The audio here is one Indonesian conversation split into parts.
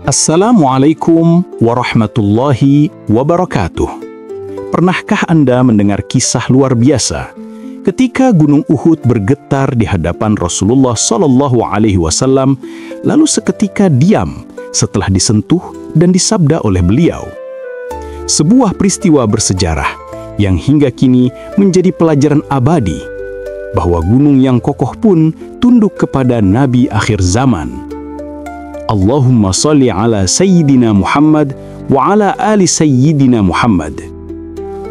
Assalamualaikum warahmatullahi wabarakatuh. Pernahkah Anda mendengar kisah luar biasa ketika Gunung Uhud bergetar di hadapan Rasulullah SAW, lalu seketika diam setelah disentuh dan disabda oleh beliau? Sebuah peristiwa bersejarah yang hingga kini menjadi pelajaran abadi bahwa gunung yang kokoh pun tunduk kepada Nabi akhir zaman. Allahumma salli ala Sayyidina Muhammad wa ala ali Sayyidina Muhammad.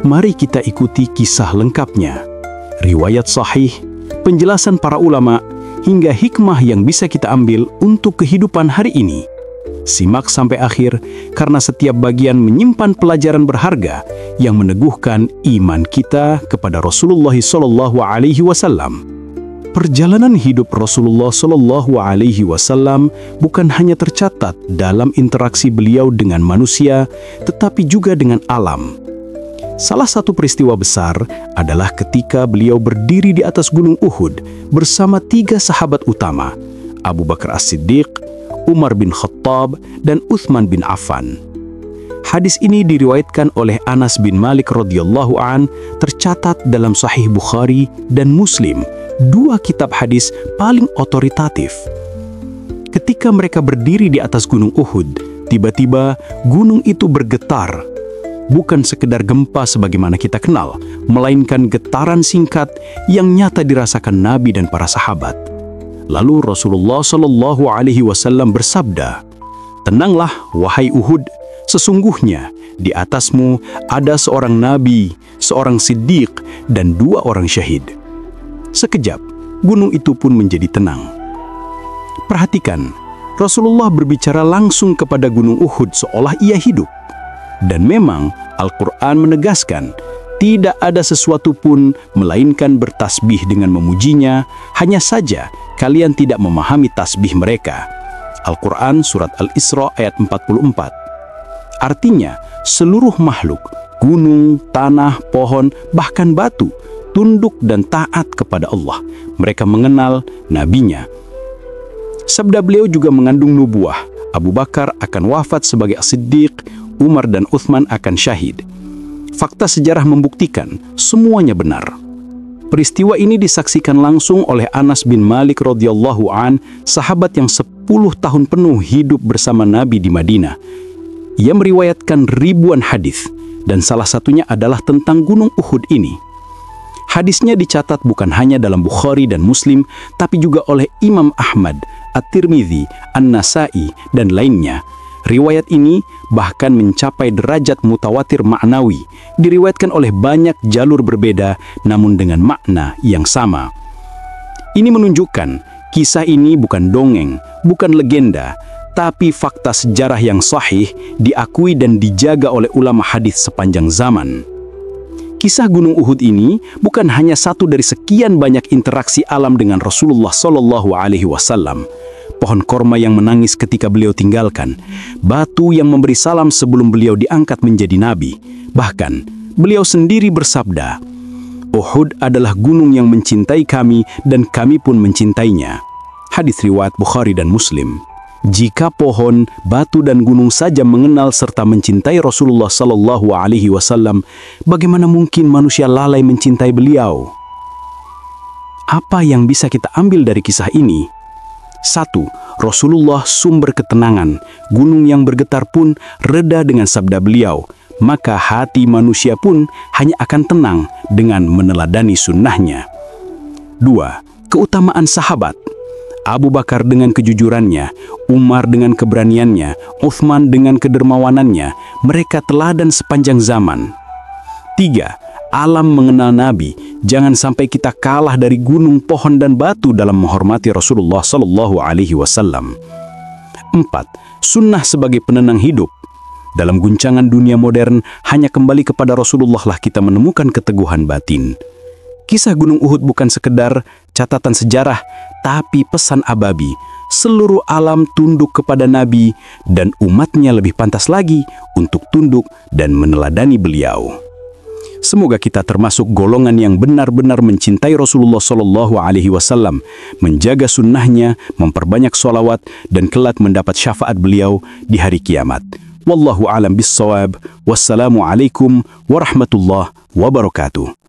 Mari kita ikuti kisah lengkapnya, riwayat sahih, penjelasan para ulama, hingga hikmah yang bisa kita ambil untuk kehidupan hari ini. Simak sampai akhir, karena setiap bagian menyimpan pelajaran berharga yang meneguhkan iman kita kepada Rasulullah SAW. Perjalanan hidup Rasulullah SAW bukan hanya tercatat dalam interaksi beliau dengan manusia, tetapi juga dengan alam. Salah satu peristiwa besar adalah ketika beliau berdiri di atas Gunung Uhud bersama 3 sahabat utama, Abu Bakar As-Siddiq, Umar bin Khattab, dan Uthman bin Affan. Hadis ini diriwayatkan oleh Anas bin Malik radhiyallahu an, tercatat dalam Sahih Bukhari dan Muslim, 2 kitab hadis paling otoritatif. Ketika mereka berdiri di atas Gunung Uhud, tiba-tiba gunung itu bergetar. Bukan sekedar gempa sebagaimana kita kenal, melainkan getaran singkat yang nyata dirasakan Nabi dan para sahabat. Lalu Rasulullah SAW bersabda, "Tenanglah, wahai Uhud, sesungguhnya di atasmu ada seorang nabi, seorang siddiq, dan 2 orang syahid." Sekejap, gunung itu pun menjadi tenang. Perhatikan, Rasulullah berbicara langsung kepada Gunung Uhud seolah ia hidup. Dan memang Al-Quran menegaskan, tidak ada sesuatu pun melainkan bertasbih dengan memujinya, hanya saja kalian tidak memahami tasbih mereka. Al-Quran Surat Al-Isra ayat 44. Artinya, seluruh makhluk, gunung, tanah, pohon, bahkan batu, tunduk dan taat kepada Allah. Mereka mengenal nabinya. Sabda beliau juga mengandung nubuah. Abu Bakar akan wafat sebagai As-Siddiq, Umar dan Uthman akan syahid. Fakta sejarah membuktikan semuanya benar. Peristiwa ini disaksikan langsung oleh Anas bin Malik radhiyallahu an, sahabat yang 10 tahun penuh hidup bersama Nabi di Madinah. Ia meriwayatkan ribuan hadis, dan salah satunya adalah tentang Gunung Uhud ini. Hadisnya dicatat bukan hanya dalam Bukhari dan Muslim, tapi juga oleh Imam Ahmad, At-Tirmidzi, An-Nasai, dan lainnya. Riwayat ini bahkan mencapai derajat mutawatir ma'nawi, diriwayatkan oleh banyak jalur berbeda namun dengan makna yang sama. Ini menunjukkan kisah ini bukan dongeng, bukan legenda, tapi fakta sejarah yang sahih, diakui dan dijaga oleh ulama hadis sepanjang zaman. Kisah Gunung Uhud ini bukan hanya satu dari sekian banyak interaksi alam dengan Rasulullah SAW. Pohon korma yang menangis ketika beliau tinggalkan, batu yang memberi salam sebelum beliau diangkat menjadi nabi. Bahkan, beliau sendiri bersabda, "Uhud adalah gunung yang mencintai kami dan kami pun mencintainya." Hadis riwayat Bukhari dan Muslim. Jika pohon, batu dan gunung saja mengenal serta mencintai Rasulullah SAW, bagaimana mungkin manusia lalai mencintai beliau? Apa yang bisa kita ambil dari kisah ini? 1. Rasulullah sumber ketenangan. Gunung yang bergetar pun reda dengan sabda beliau. Maka hati manusia pun hanya akan tenang dengan meneladani sunnahnya. 2. Keutamaan sahabat. Abu Bakar dengan kejujurannya, Umar dengan keberaniannya, Uthman dengan kedermawanannya. Mereka teladan sepanjang zaman. 3. Alam mengenal Nabi. Jangan sampai kita kalah dari gunung, pohon, dan batu dalam menghormati Rasulullah SAW. 4. Sunnah sebagai penenang hidup. Dalam guncangan dunia modern, hanya kembali kepada Rasulullah lah kita menemukan keteguhan batin. Kisah Gunung Uhud bukan sekedar catatan sejarah, tapi pesan ababi. Seluruh alam tunduk kepada Nabi, dan umatnya lebih pantas lagi untuk tunduk dan meneladani beliau. Semoga kita termasuk golongan yang benar-benar mencintai Rasulullah Shallallahu Alaihi Wasallam, menjaga sunnahnya, memperbanyak sholawat, dan kelak mendapat syafaat beliau di hari kiamat. Wallahu a'lam bis-shawab. Wassalamualaikum warahmatullahi wabarakatuh.